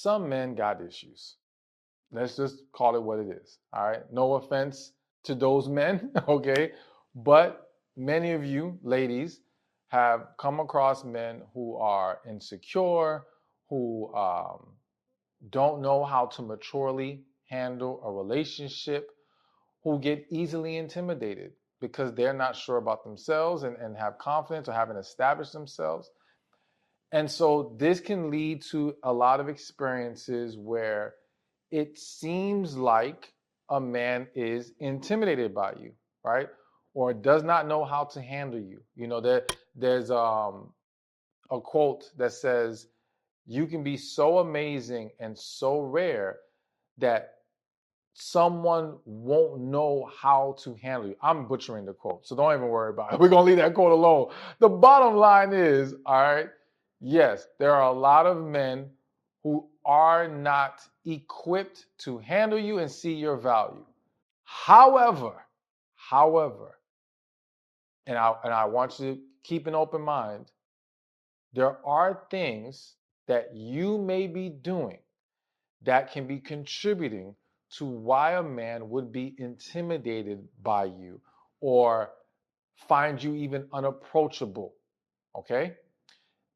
some men got issues. Let's just call it what it is. All right. No offense to those men, okay? But many of you ladies have come across men who are insecure, who don't know how to maturely handle a relationship, who get easily intimidated because they're not sure about themselves and have confidence or haven't established themselves. And so this can lead to a lot of experiences where it seems like a man is intimidated by you, right? Or does not know how to handle you. You know, there's a quote that says, you can be so amazing and so rare that someone won't know how to handle you. I'm butchering the quote, so don't even worry about it. We're going to leave that quote alone. The bottom line is, all right, yes, there are a lot of men who are not equipped to handle you and see your value. However, and I want you to keep an open mind, there are things that you may be doing that can be contributing to why a man would be intimidated by you or find you even unapproachable. Okay?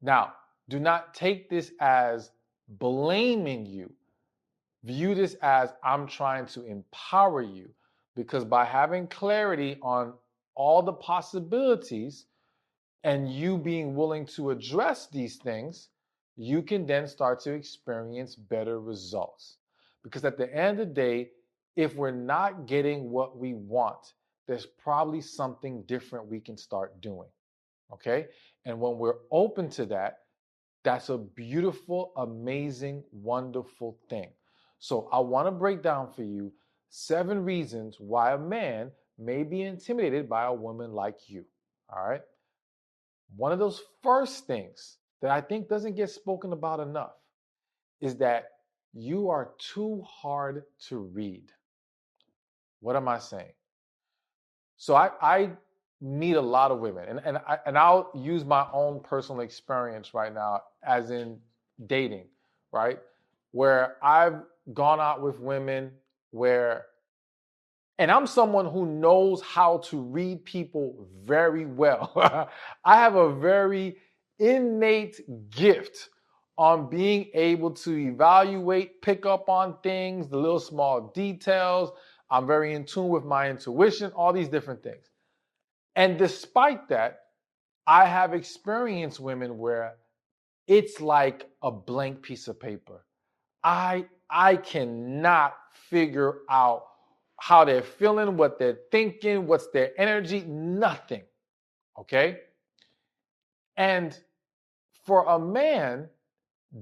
Now, do not take this as blaming you. View this as I'm trying to empower you, because by having clarity on all the possibilities and you being willing to address these things, you can then start to experience better results. Because at the end of the day, if we're not getting what we want, there's probably something different we can start doing. Okay? And when we're open to that, that's a beautiful, amazing, wonderful thing. So I want to break down for you 7 reasons why a man may be intimidated by a woman like you. All right? One of those first things that I think doesn't get spoken about enough is that you are too hard to read. What am I saying? So I meet a lot of women, and I'll use my own personal experience right now, as in dating, right? Where I've gone out with women where, and I'm someone who knows how to read people very well. I have a very innate gift on being able to evaluate, pick up on things, the little small details. I'm very in tune with my intuition, all these different things. And despite that, I have experienced women where it's like a blank piece of paper. I cannot figure out how they're feeling, what they're thinking, what's their energy, nothing. Okay? And for a man,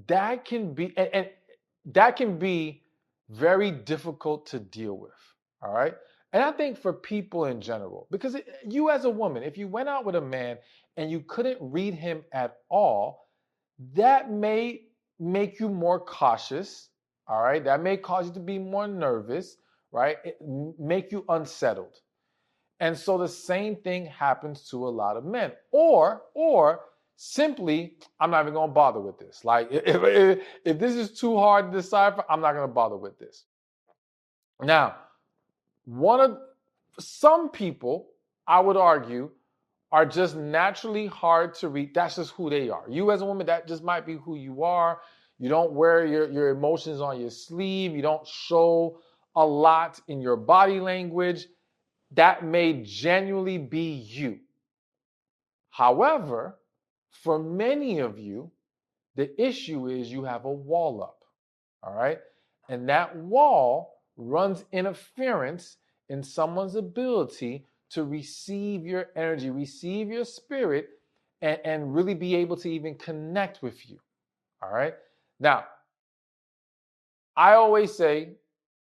that can be and that can be very difficult to deal with. All right? And I think for people in general, because you as a woman, if you went out with a man and you couldn't read him at all, that may make you more cautious. All right? That may cause you to be more nervous, right? Make you unsettled. And so the same thing happens to a lot of men. Or simply, I'm not even going to bother with this. Like, if this is too hard to decipher, I'm not going to bother with this. Now, some people, I would argue, are just naturally hard to read. That's just who they are. You as a woman, that just might be who you are. You don't wear your emotions on your sleeve. You don't show a lot in your body language. That may genuinely be you. However, for many of you, the issue is you have a wall up, all right? And that wall runs interference in someone's ability to receive your energy, receive your spirit, and really be able to even connect with you, all right? Now, I always say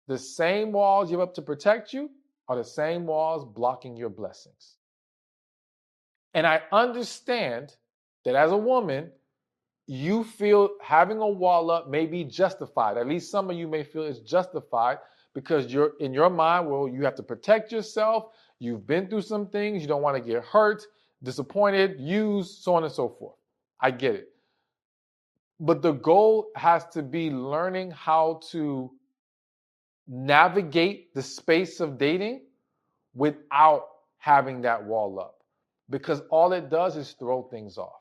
the same walls you have up to protect you are the same walls blocking your blessings. And I understand that as a woman, you feel having a wall up may be justified. At least some of you may feel it's justified because you're in your mind, well, you have to protect yourself. You've been through some things. You don't want to get hurt, disappointed, used, so on and so forth. I get it. But the goal has to be learning how to navigate the space of dating without having that wall up. Because all it does is throw things off.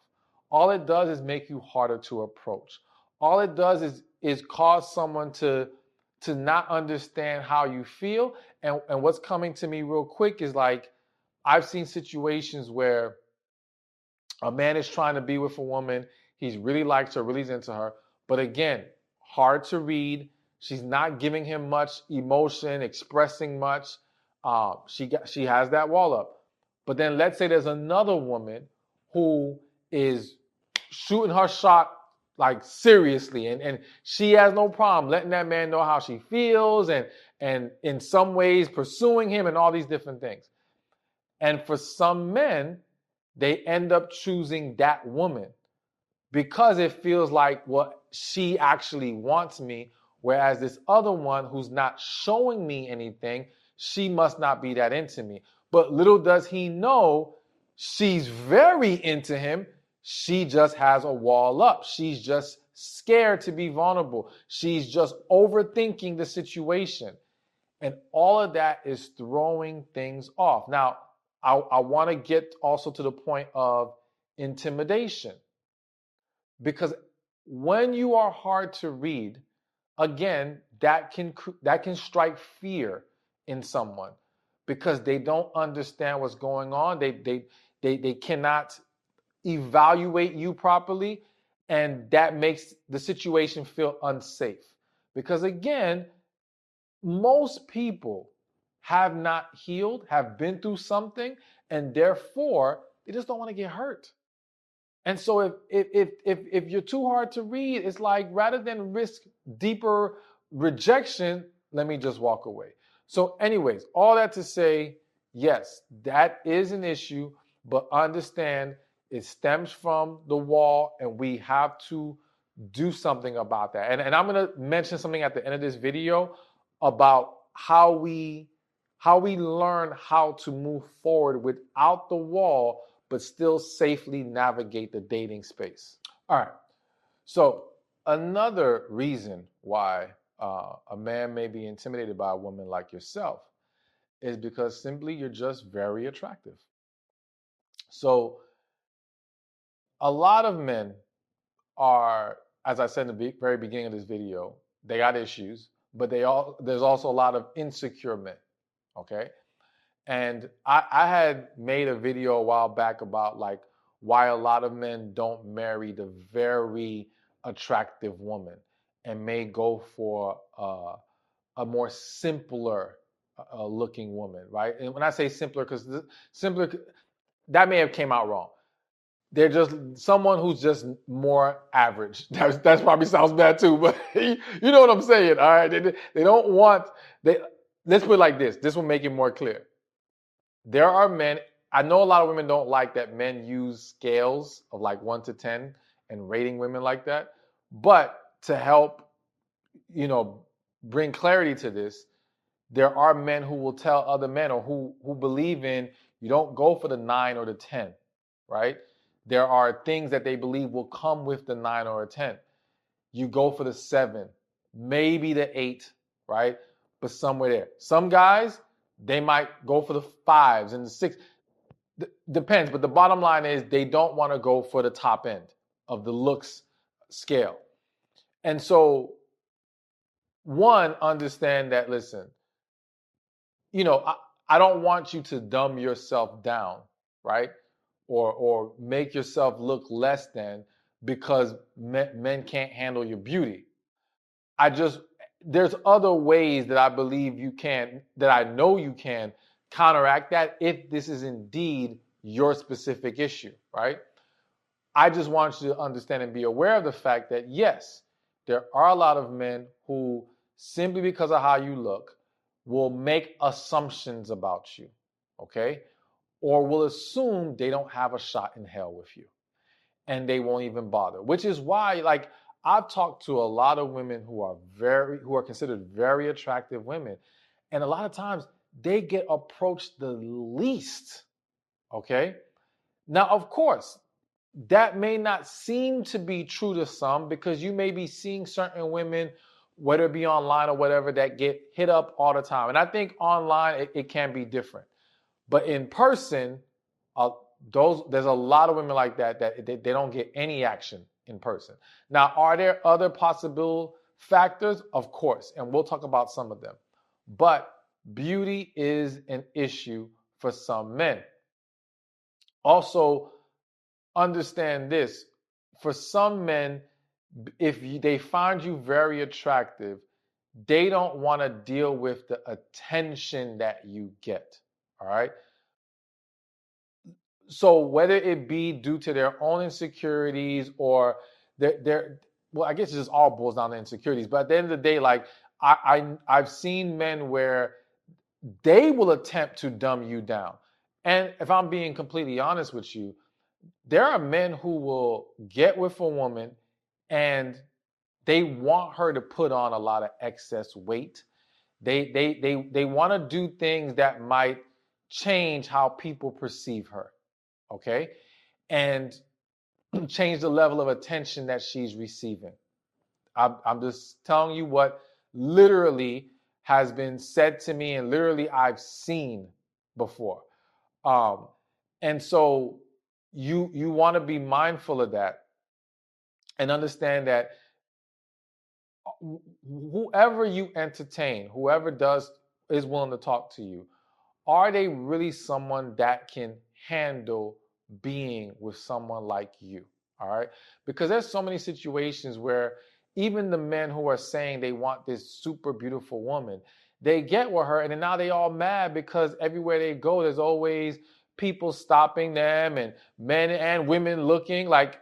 All it does is make you harder to approach. All it does is cause someone to not understand how you feel. And what's coming to me real quick is like, I've seen situations where a man is trying to be with a woman. He's really likes her, really's into her. But again, hard to read. She's not giving him much emotion, expressing much. She has that wall up. But then let's say there's another woman who is shooting her shot like seriously, and she has no problem letting that man know how she feels, and in some ways pursuing him and all these different things. And for some men, they end up choosing that woman because it feels like what she actually wants me, whereas this other one who's not showing me anything, she must not be that into me. But little does he know, she's very into him. She just has a wall up. She's just scared to be vulnerable. She's just overthinking the situation. And all of that is throwing things off. Now, I want to get also to the point of intimidation. Because when you are hard to read, again, that can strike fear in someone because they don't understand what's going on. They cannot evaluate you properly, and that makes the situation feel unsafe. Because again, most people have not healed, have been through something, and therefore they just don't want to get hurt. And so if you're too hard to read, it's like rather than risk deeper rejection, let me just walk away. So anyways, all that to say, yes, that is an issue, but understand it stems from the wall and we have to do something about that. And I'm going to mention something at the end of this video about how we learn how to move forward without the wall but still safely navigate the dating space. All right. So another reason why a man may be intimidated by a woman like yourself is because simply you're just very attractive. So a lot of men are, as I said in the very beginning of this video, they got issues, but there's also a lot of insecure men. Okay. And I had made a video a while back about like why a lot of men don't marry the very attractive woman and may go for a more simpler looking woman, right? And when I say simpler, because simpler, that may have came out wrong. They're just someone who's just more average. That's probably sounds bad too, but you know what I'm saying, all right? They don't want, let's put it like this. This will make it more clear. There are men, I know a lot of women don't like that men use scales of like 1 to 10 and rating women like that. But to help, bring clarity to this, there are men who will tell other men or who believe in you don't go for the 9 or the 10, right? There are things that they believe will come with the 9 or a 10. You go for the 7, maybe the 8, right? But somewhere there. Some guys, they might go for the 5s and the 6. Depends, but the bottom line is they don't want to go for the top end of the looks scale. And so, one, understand that, listen, I don't want you to dumb yourself down, right? Or make yourself look less than because men can't handle your beauty. There's other ways that I believe you can, that I know you can counteract that if this is indeed your specific issue, right? I just want you to understand and be aware of the fact that yes, there are a lot of men who simply because of how you look will make assumptions about you, okay? Or will assume they don't have a shot in hell with you and they won't even bother, which is why, like, I've talked to a lot of women who are considered very attractive women. And a lot of times they get approached the least. Okay. Now, of course, that may not seem to be true to some, because you may be seeing certain women, whether it be online or whatever, that get hit up all the time. And I think online it can be different. But in person, uh, there's a lot of women like that they don't get any action in person. Now, are there other possible factors? Of course, and we'll talk about some of them. But beauty is an issue for some men. Also, understand this: for some men, if they find you very attractive, they don't want to deal with the attention that you get. All right. So whether it be due to their own insecurities or their well, I guess it just all boils down to insecurities. But at the end of the day, like I've seen men where they will attempt to dumb you down. And if I'm being completely honest with you, there are men who will get with a woman and they want her to put on a lot of excess weight. They want to do things that might change how people perceive her. Okay? And change the level of attention that she's receiving. I'm just telling you what literally has been said to me and literally I've seen before. Um, and so you want to be mindful of that and understand that whoever you entertain, whoever is willing to talk to you, are they really someone that can handle being with someone like you? All right. Because there's so many situations where even the men who are saying they want this super beautiful woman, they get with her and then now they all mad because everywhere they go, there's always people stopping them and men and women looking. Like,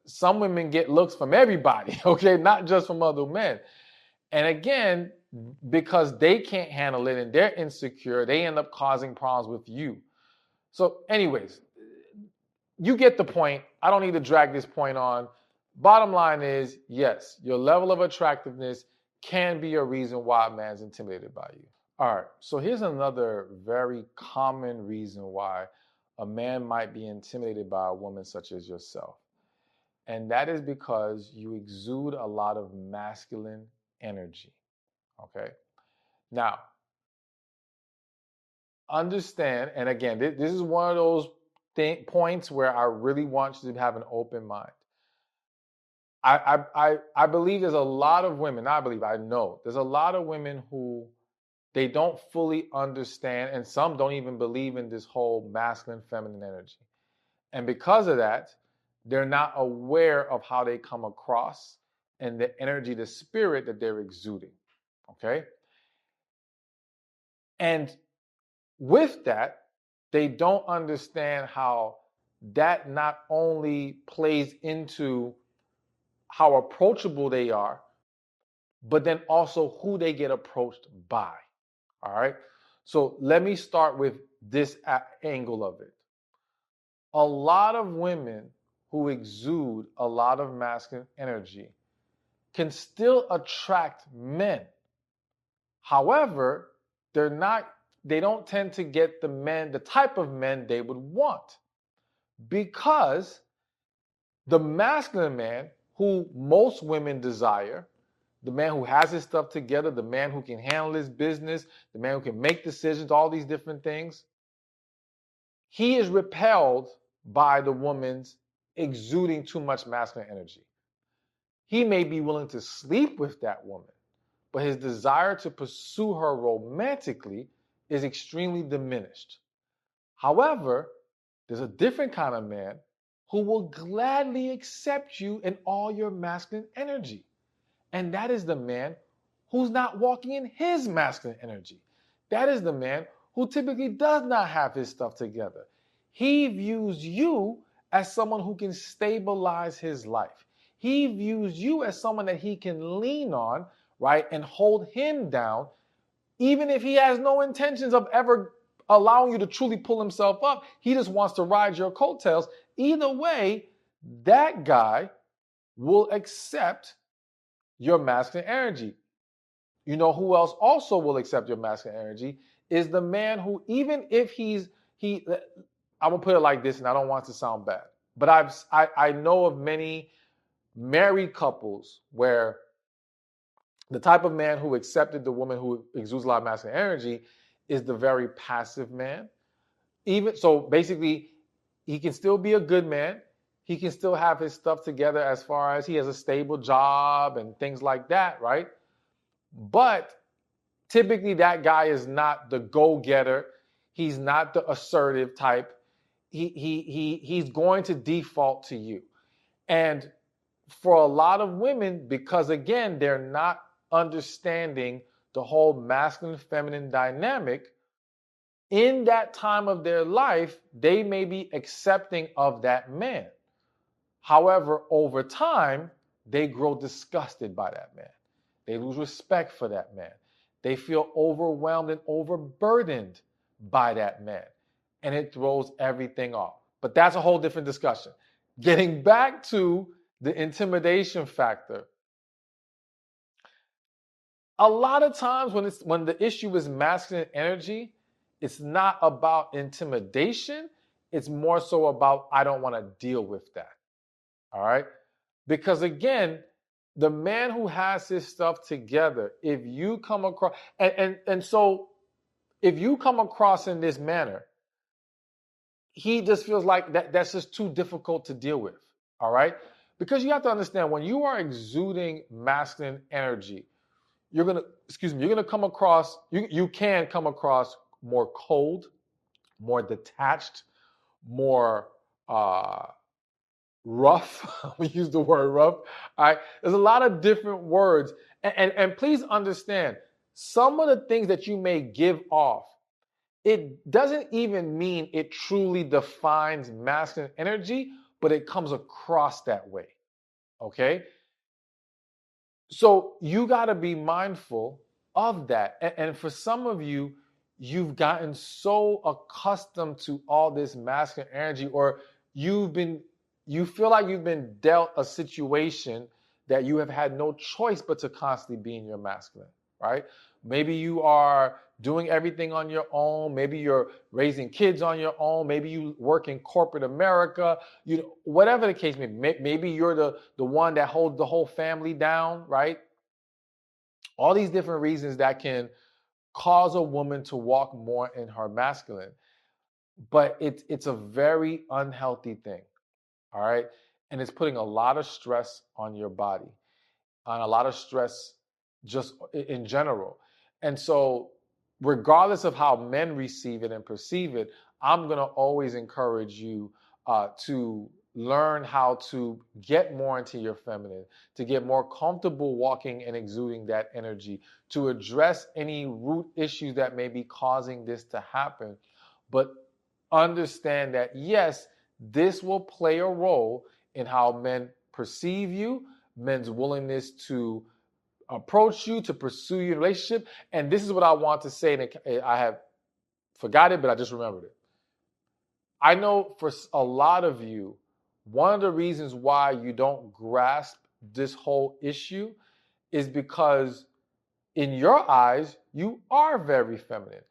some women get looks from everybody, okay, not just from other men. And again, because they can't handle it and they're insecure, they end up causing problems with you. So, anyways, you get the point. I don't need to drag this point on. Bottom line is, yes, your level of attractiveness can be a reason why a man's intimidated by you. All right, so here's another very common reason why a man might be intimidated by a woman such as yourself. And that is because you exude a lot of masculine energy. Okay. Now, understand, and again, this is one of those points where I really want you to have an open mind. I believe there's a lot of women, I know there's a lot of women who they don't fully understand, and some don't even believe in this whole masculine, feminine energy. And because of that, they're not aware of how they come across and the energy, the spirit that they're exuding. Okay. And with that, they don't understand how that not only plays into how approachable they are, but then also who they get approached by. All right. So let me start with this angle of it. A lot of women who exude a lot of masculine energy can still attract men. However, they don't tend to get the type of men they would want, because the masculine man who most women desire, the man who has his stuff together, the man who can handle his business, the man who can make decisions, all these different things, he is repelled by the woman's exuding too much masculine energy. He may be willing to sleep with that woman, but his desire to pursue her romantically is extremely diminished. However, there's a different kind of man who will gladly accept you in all your masculine energy. And that is the man who's not walking in his masculine energy. That is the man who typically does not have his stuff together. He views you as someone who can stabilize his life. He views you as someone that he can lean on, right, and hold him down, even if he has no intentions of ever allowing you to truly pull himself up. He just wants to ride your coattails. Either way, that guy will accept your masculine energy. You know who else also will accept your masculine energy is the man who, even if I'm gonna put it like this, and I don't want it to sound bad. But I know of many married couples where the type of man who accepted the woman who exudes a lot of masculine energy is the very passive man. Even so, basically, he can still be a good man. He can still have his stuff together as far as he has a stable job and things like that, right? But typically, that guy is not the go-getter. He's not the assertive type. He's going to default to you. And for a lot of women, because again, they're not understanding the whole masculine feminine dynamic, in that time of their life, they may be accepting of that man. However, over time, they grow disgusted by that man. They lose respect for that man. They feel overwhelmed and overburdened by that man. And it throws everything off. But that's a whole different discussion. Getting back to the intimidation factor, a lot of times when the issue is masculine energy, it's not about intimidation. It's more so about, I don't want to deal with that. All right? Because again, the man who has his stuff together, if you come across, and so if you come across in this manner, he just feels like that's just too difficult to deal with. All right? Because you have to understand, when you are exuding masculine energy, you're gonna come across, you can come across more cold, more detached, more rough. We use the word rough. All right. There's a lot of different words. And please understand, some of the things that you may give off, it doesn't even mean it truly defines masculine energy, but it comes across that way. Okay. So you got to be mindful of that. And for some of you, you've gotten so accustomed to all this masculine energy, or you feel like you've been dealt a situation that you have had no choice but to constantly be in your masculine, right? Maybe you are doing everything on your own. Maybe you're raising kids on your own. Maybe you work in corporate America. You know, whatever the case may be. Maybe you're the one that holds the whole family down, right? All these different reasons that can cause a woman to walk more in her masculine. But it's a very unhealthy thing, all right? And it's putting a lot of stress on your body, on a lot of stress just in general. And so, regardless of how men receive it and perceive it, I'm going to always encourage you to learn how to get more into your feminine, to get more comfortable walking and exuding that energy, to address any root issues that may be causing this to happen. But understand that, yes, this will play a role in how men perceive you, men's willingness to approach you, to pursue your relationship. And this is what I want to say, and I have forgot it, but I just remembered it. I know for a lot of you, one of the reasons why you don't grasp this whole issue is because in your eyes, you are very feminine.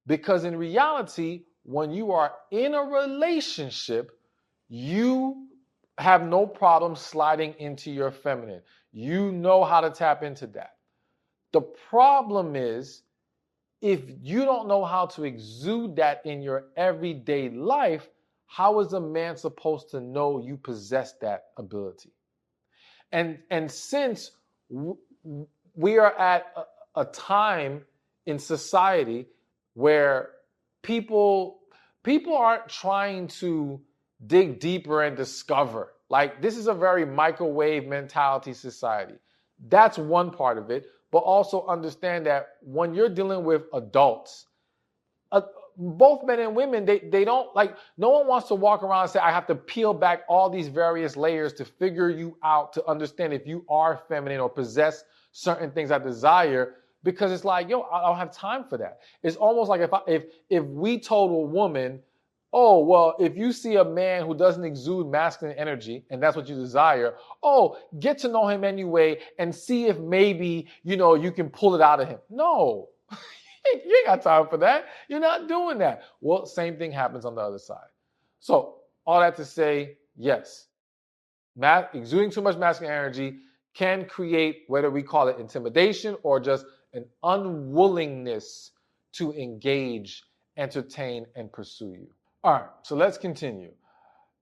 Because in reality, when you are in a relationship, you have no problem sliding into your feminine. You know how to tap into that. The problem is, if you don't know how to exude that in your everyday life, how is a man supposed to know you possess that ability? And since we are at a time in society where people aren't trying to dig deeper and discover. Like, this is a very microwave mentality society. That's one part of it. But also understand that when you're dealing with adults, both men and women, they don't, like, no one wants to walk around and say, I have to peel back all these various layers to figure you out, to understand if you are feminine or possess certain things I desire, because it's like, yo, I don't have time for that. It's almost like if we told a woman, oh, well, if you see a man who doesn't exude masculine energy and that's what you desire, oh, get to know him anyway and see if maybe, you can pull it out of him. No. You ain't got time for that. You're not doing that. Well, same thing happens on the other side. So all that to say, yes, exuding too much masculine energy can create, whether we call it intimidation or just an unwillingness to engage, entertain, and pursue you. All right, so let's continue.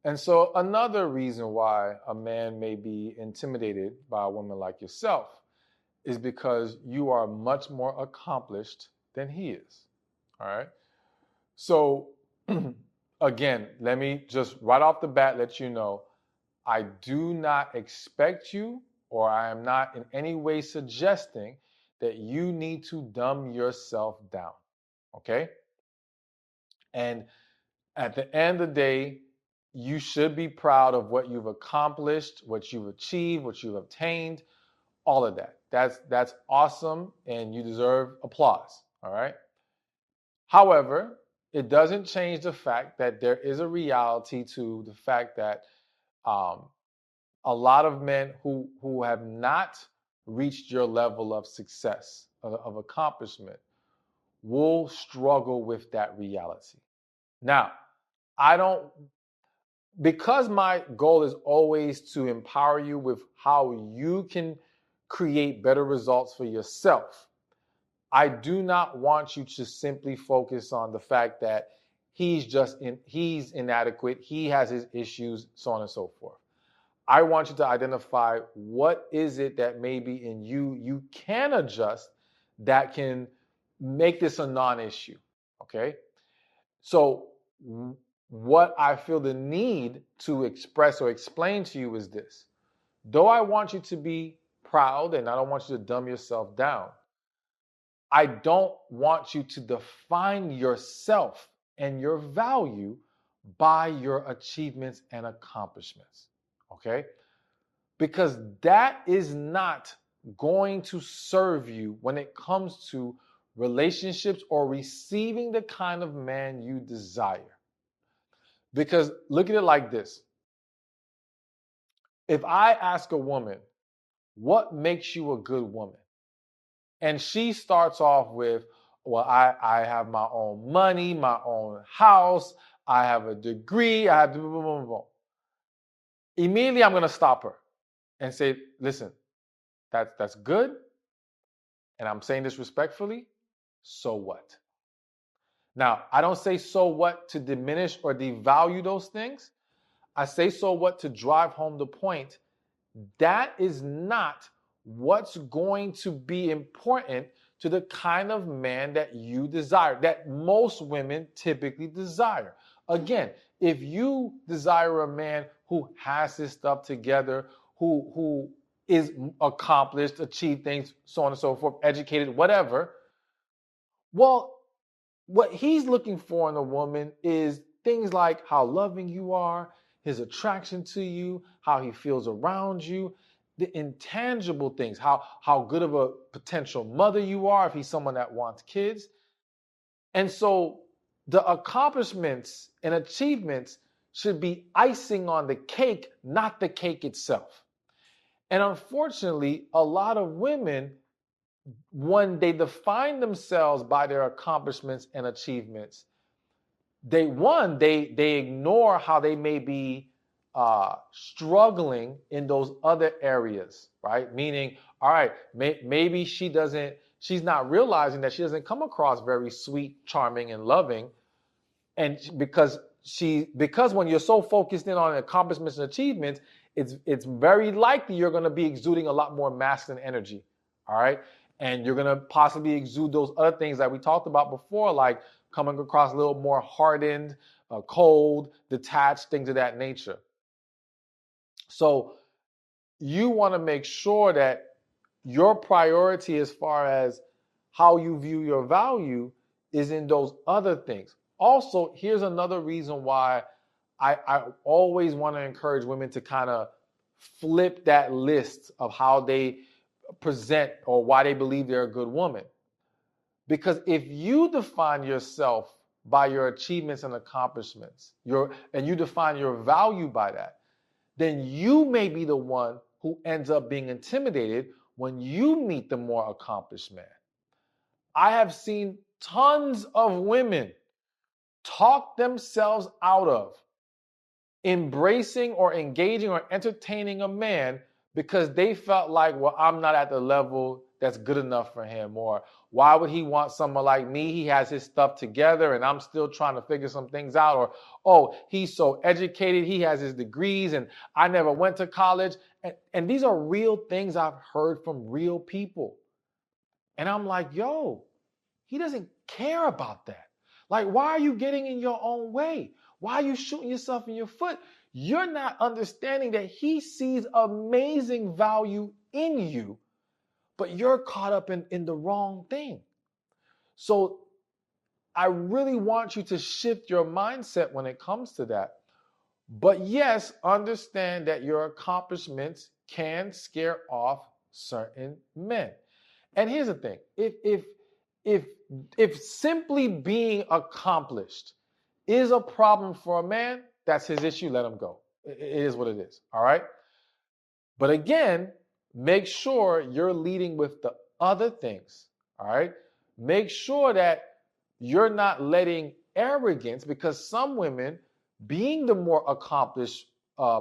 And so another reason why a man may be intimidated by a woman like yourself is because you are much more accomplished than he is. All right. So again, let me just right off the bat let you know, I do not expect you, or I am not in any way suggesting that you need to dumb yourself down. Okay? And at the end of the day, you should be proud of what you've accomplished, what you've achieved, what you've obtained, all of that. That's awesome, and you deserve applause. All right. However, it doesn't change the fact that there is a reality to the fact that um, a lot of men who have not reached your level of success, of accomplishment, will struggle with that reality. Now, I don't, because my goal is always to empower you with how you can create better results for yourself. I do not want you to simply focus on the fact that he's inadequate, he has his issues, so on and so forth. I want you to identify what is it that maybe in you can adjust that can make this a non-issue. Okay? So what I feel the need to express or explain to you is this. Though I want you to be proud and I don't want you to dumb yourself down, I don't want you to define yourself and your value by your achievements and accomplishments. Okay? Because that is not going to serve you when it comes to relationships or receiving the kind of man you desire. Because look at it like this. If I ask a woman, what makes you a good woman? And she starts off with, well, I have my own money, my own house, I have a degree, I have blah, blah, blah, blah. Immediately I'm going to stop her and say, listen, that's good. And I'm saying this respectfully. So what? Now, I don't say so what to diminish or devalue those things. I say so what to drive home the point. That is not what's going to be important to the kind of man that you desire, that most women typically desire. Again, if you desire a man who has his stuff together, who is accomplished, achieved things, so on and so forth, educated, whatever, well, what he's looking for in a woman is things like how loving you are, his attraction to you, how he feels around you, the intangible things, how good of a potential mother you are if he's someone that wants kids. And so the accomplishments and achievements should be icing on the cake, not the cake itself. And unfortunately, a lot of women, when they define themselves by their accomplishments and achievements, they ignore how they may be struggling in those other areas, right? Meaning, all right, maybe she's not realizing that she doesn't come across very sweet, charming, and loving, and because when you're so focused in on accomplishments and achievements, it's very likely you're going to be exuding a lot more masculine energy, all right? And you're going to possibly exude those other things that we talked about before, like coming across a little more hardened, cold, detached, things of that nature. So you want to make sure that your priority as far as how you view your value is in those other things. Also, here's another reason why I always want to encourage women to kind of flip that list of how they present or why they believe they're a good woman. Because if you define yourself by your achievements and accomplishments, and you define your value by that, then you may be the one who ends up being intimidated when you meet the more accomplished man. I have seen tons of women talk themselves out of embracing or engaging or entertaining a man because they felt like, well, I'm not at the level that's good enough for him, or why would he want someone like me? He has his stuff together and I'm still trying to figure some things out, or, oh, he's so educated, he has his degrees and I never went to college. And these are real things I've heard from real people. And I'm like, yo, he doesn't care about that. Like, why are you getting in your own way? Why are you shooting yourself in your foot? You're not understanding that he sees amazing value in you, but you're caught up in the wrong thing. So I really want you to shift your mindset when it comes to that. But yes, understand that your accomplishments can scare off certain men. And here's the thing: if simply being accomplished is a problem for a man, that's his issue. Let him go. It is what it is. All right. But again, make sure you're leading with the other things. All right. Make sure that you're not letting arrogance, because some women, being the more accomplished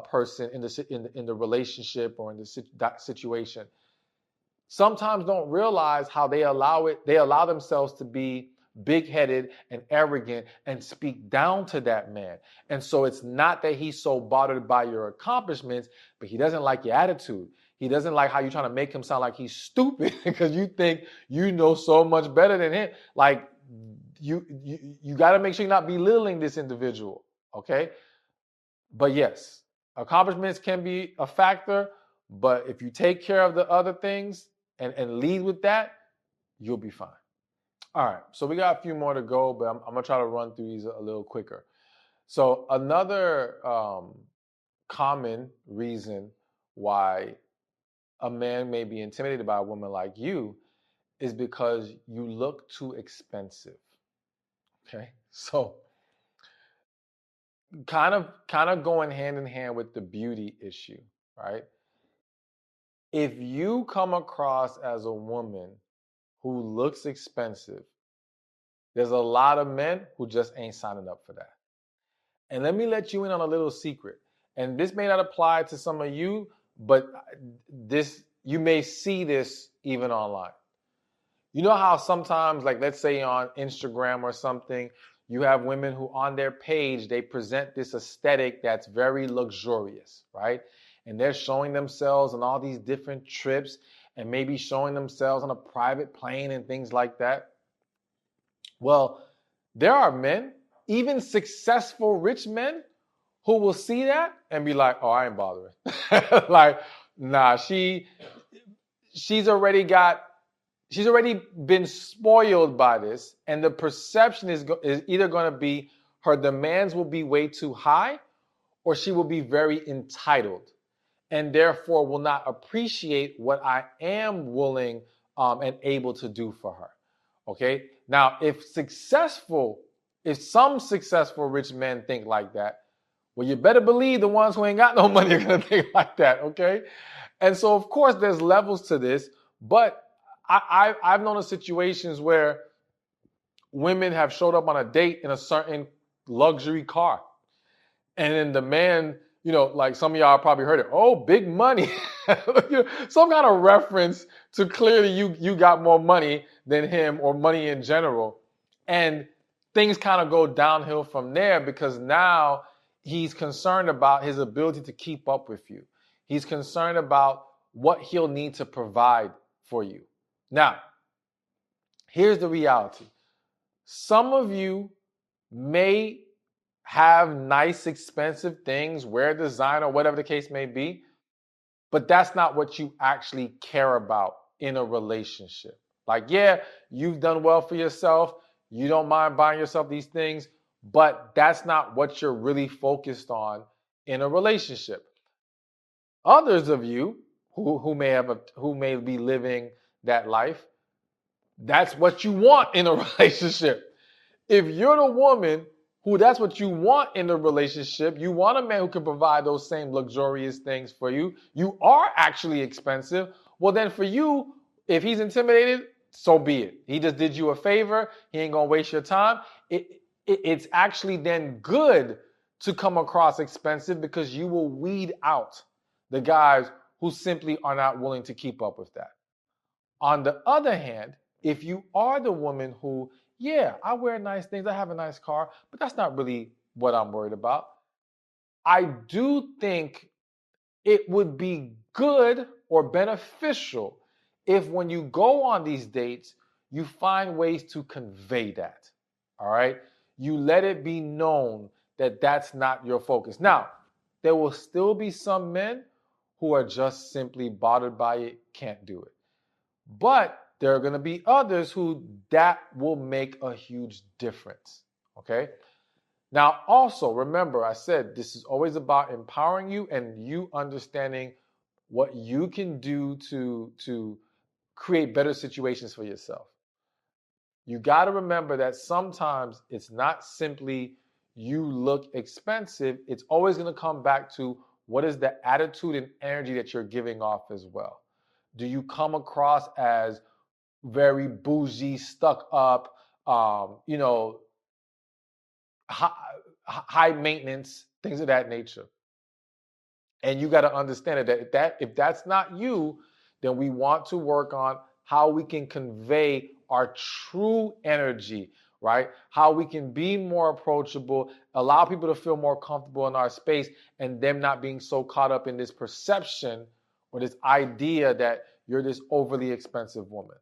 person in the relationship or in the situation, sometimes don't realize how they allow themselves to be big-headed and arrogant and speak down to that man. And so it's not that he's so bothered by your accomplishments, but he doesn't like your attitude. He doesn't like how you're trying to make him sound like he's stupid because you think you know so much better than him. Like, you got to make sure you're not belittling this individual, okay? But yes, accomplishments can be a factor, but if you take care of the other things and lead with that, you'll be fine. All right, so we got a few more to go, but I'm going to try to run through these a little quicker. So another common reason why a man may be intimidated by a woman like you is because you look too expensive. Okay, so kind of going hand in hand with the beauty issue, right? If you come across as a woman who looks expensive, there's a lot of men who just ain't signing up for that. And let me let you in on a little secret. And this may not apply to some of you, but you may see this even online. You know how sometimes, like, let's say on Instagram or something, you have women who on their page, they present this aesthetic that's very luxurious, right? And they're showing themselves on all these different trips and maybe showing themselves on a private plane and things like that. Well, there are men, even successful rich men, who will see that and be like, oh, I ain't bothering. Like, nah, she's already been spoiled by this, and the perception is either going to be her demands will be way too high, or she will be very entitled, and therefore will not appreciate what I am willing and able to do for her. Okay? Now, if some successful rich men think like that, well, you better believe the ones who ain't got no money are going to think like that, okay? And so, of course, there's levels to this, but I've known of situations where women have showed up on a date in a certain luxury car. And then the man, like some of y'all probably heard it, oh, big money. Some kind of reference to clearly you got more money than him, or money in general. And things kind of go downhill from there, because now he's concerned about his ability to keep up with you. He's concerned about what he'll need to provide for you. Now, here's the reality. Some of you may have nice, expensive things, wear designer, whatever the case may be, but that's not what you actually care about in a relationship. Like, yeah, you've done well for yourself. You don't mind buying yourself these things, but that's not what you're really focused on in a relationship. Others of you who may be living that life, that's what you want in a relationship. If you're the woman who that's what you want in a relationship, you want a man who can provide those same luxurious things for you, you are actually expensive, well then for you, if he's intimidated, so be it. He just did you a favor. He ain't going to waste your time. It's actually then good to come across expensive because you will weed out the guys who simply are not willing to keep up with that. On the other hand, if you are the woman who, yeah, I wear nice things, I have a nice car, but that's not really what I'm worried about. I do think it would be good or beneficial if when you go on these dates, you find ways to convey that. All right? You let it be known that that's not your focus. Now, there will still be some men who are just simply bothered by it, can't do it. But there are going to be others who that will make a huge difference. Okay? Now, also remember, I said this is always about empowering you and you understanding what you can do to create better situations for yourself. You got to remember that sometimes it's not simply you look expensive. It's always going to come back to what is the attitude and energy that you're giving off as well. Do you come across as very bougie, stuck up, high maintenance, things of that nature? And you got to understand that if that's not you, then we want to work on how we can convey our true energy, right? How we can be more approachable, allow people to feel more comfortable in our space, and them not being so caught up in this perception or this idea that you're this overly expensive woman.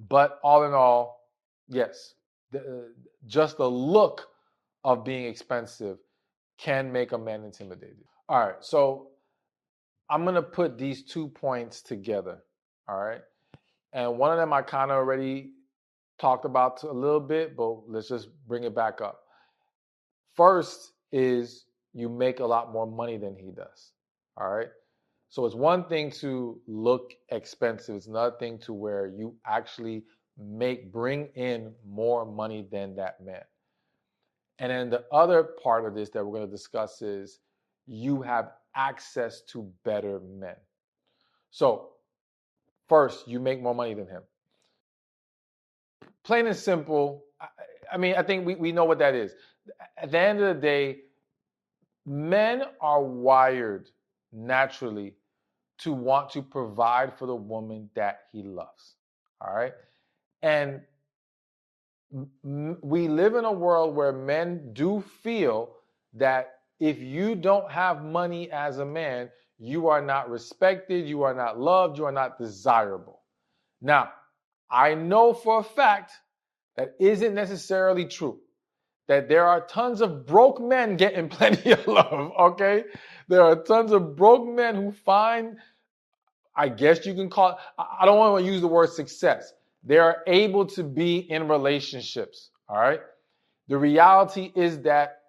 But all in all, yes, just the look of being expensive can make a man intimidated. All right, so I'm going to put these 2 points together, all right? And one of them I kind of already talked about a little bit, but let's just bring it back up. First is you make a lot more money than he does, all right? So it's one thing to look expensive. It's another thing to where you actually bring in more money than that man. And then the other part of this that we're going to discuss is you have access to better men. So first, you make more money than him. Plain and simple. I think we know what that is. At the end of the day, men are wired naturally to want to provide for the woman that he loves. All right. And we live in a world where men do feel that if you don't have money as a man, you are not respected, you are not loved, you are not desirable. Now, I know for a fact that isn't necessarily true. That there are tons of broke men getting plenty of love, okay? There are tons of broke men who find, I guess you can call it, I don't want to use the word success. They are able to be in relationships, all right? The reality is that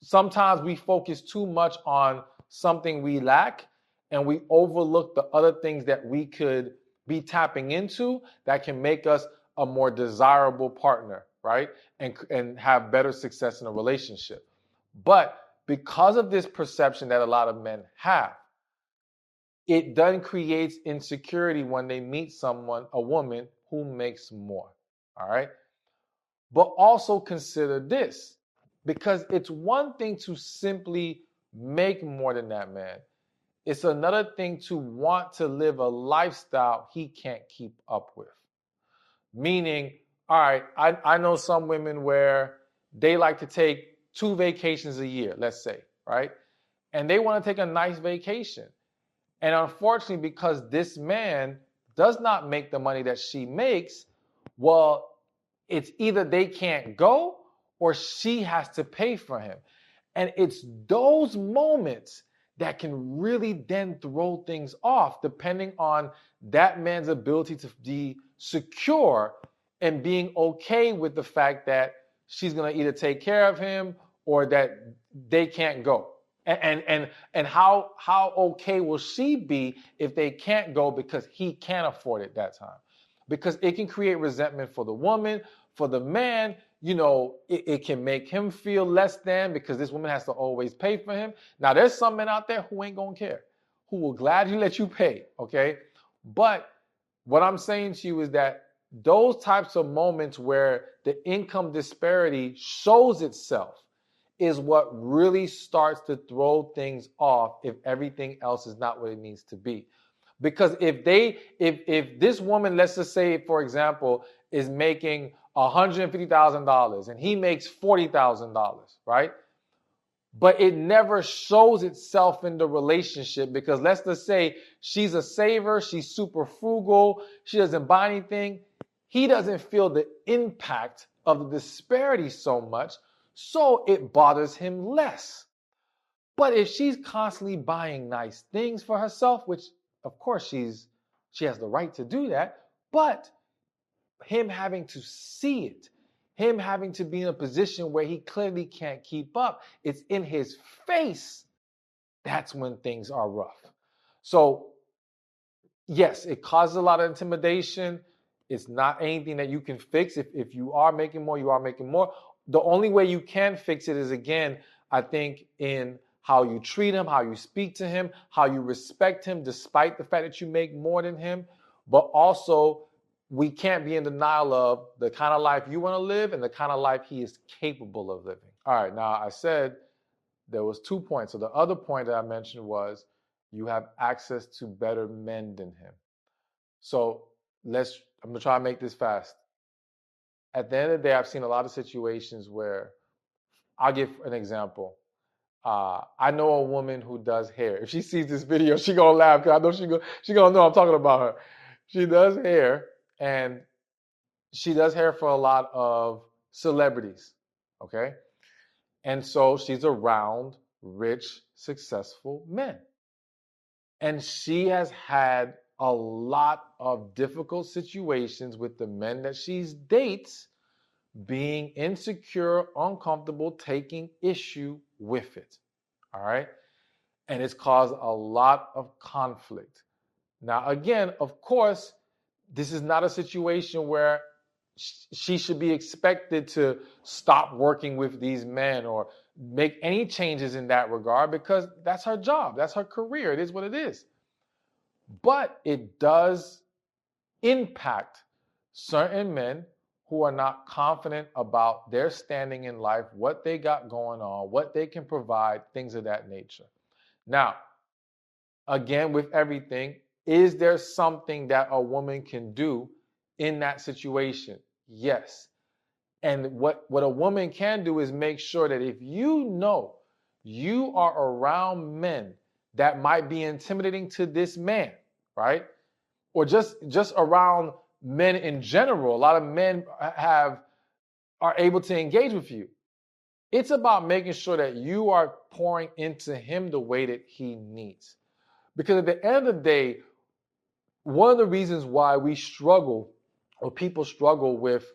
sometimes we focus too much on something we lack and we overlook the other things that we could be tapping into that can make us a more desirable partner, right? And have better success in a relationship. But because of this perception that a lot of men have, it then creates insecurity when they meet a woman who makes more, all right? But also consider this, because it's one thing to simply make more than that man. It's another thing to want to live a lifestyle he can't keep up with. Meaning, all right, I know some women where they like to take 2 vacations a year, let's say, right? And they want to take a nice vacation. And unfortunately, because this man does not make the money that she makes, well, it's either they can't go or she has to pay for him. And it's those moments that can really then throw things off, depending on that man's ability to be secure and being okay with the fact that she's going to either take care of him or that they can't go. And how okay will she be if they can't go because he can't afford it that time? Because it can create resentment for the woman, for the man. It can make him feel less than because this woman has to always pay for him. Now, there's some men out there who ain't gonna care, who will gladly let you pay, okay? But what I'm saying to you is that those types of moments where the income disparity shows itself is what really starts to throw things off if everything else is not what it needs to be. Because if this woman, let's just say, for example, is making $150,000 and he makes $40,000, right? But it never shows itself in the relationship, because let's just say she's a saver, she's super frugal, she doesn't buy anything. He doesn't feel the impact of the disparity so much, so it bothers him less. But if she's constantly buying nice things for herself, which of course she has the right to do that, but him having to see it, him having to be in a position where he clearly can't keep up, it's in his face, that's when things are rough. So yes, it causes a lot of intimidation. It's not anything that you can fix. If you are making more, you are making more. The only way you can fix it is, again, I think, in how you treat him, how you speak to him, how you respect him, despite the fact that you make more than him. But also, we can't be in denial of the kind of life you want to live and the kind of life he is capable of living. All right, now I said there was 2 points. So the other point that I mentioned was you have access to better men than him. So I'm gonna try to make this fast. At the end of the day, I've seen a lot of situations where, I'll give an example. I know a woman who does hair. If she sees this video, she gonna laugh, because I know she gonna know I'm talking about her. She does hair, and she does hair for a lot of celebrities. Okay, and so she's around rich, successful men. And she has had a lot of difficult situations with the men that she dates, being insecure, uncomfortable, taking issue with it. All right. And it's caused a lot of conflict. Now, again, of course, this is not a situation where she should be expected to stop working with these men or make any changes in that regard, because that's her job. That's her career. It is what it is. But it does impact certain men who are not confident about their standing in life, what they got going on, what they can provide, things of that nature. Now, again, with everything, is there something that a woman can do in that situation? Yes. And what a woman can do is make sure that if you know you are around men that might be intimidating to this man, right? Or just around men in general, a lot of men are able to engage with you. It's about making sure that you are pouring into him the way that he needs. Because at the end of the day, one of the reasons why we struggle, or people struggle with,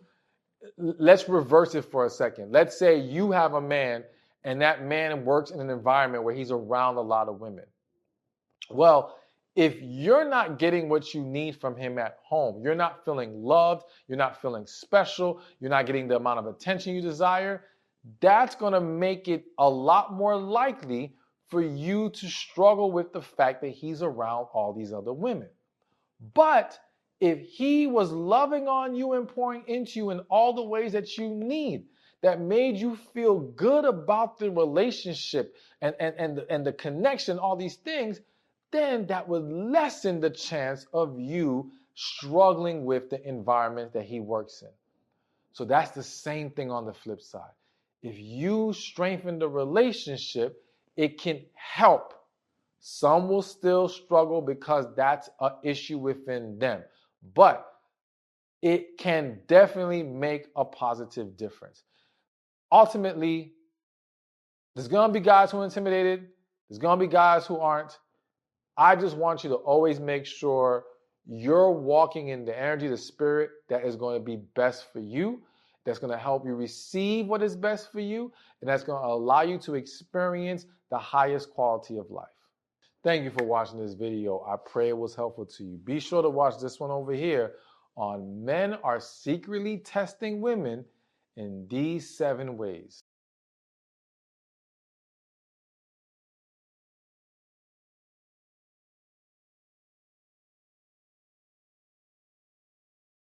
let's reverse it for a second. Let's say you have a man and that man works in an environment where he's around a lot of women. Well, if you're not getting what you need from him at home, you're not feeling loved, you're not feeling special, you're not getting the amount of attention you desire, that's going to make it a lot more likely for you to struggle with the fact that he's around all these other women. But if he was loving on you and pouring into you in all the ways that you need, that made you feel good about the relationship and the connection, all these things, then that would lessen the chance of you struggling with the environment that he works in. So that's the same thing on the flip side. If you strengthen the relationship, it can help. Some will still struggle because that's an issue within them. But it can definitely make a positive difference. Ultimately, there's going to be guys who are intimidated. There's going to be guys who aren't. I just want you to always make sure you're walking in the energy, the spirit that is going to be best for you, that's going to help you receive what is best for you, and that's going to allow you to experience the highest quality of life. Thank you for watching this video. I pray it was helpful to you. Be sure to watch this one over here on Men Are Secretly Testing Women in These 7 Ways.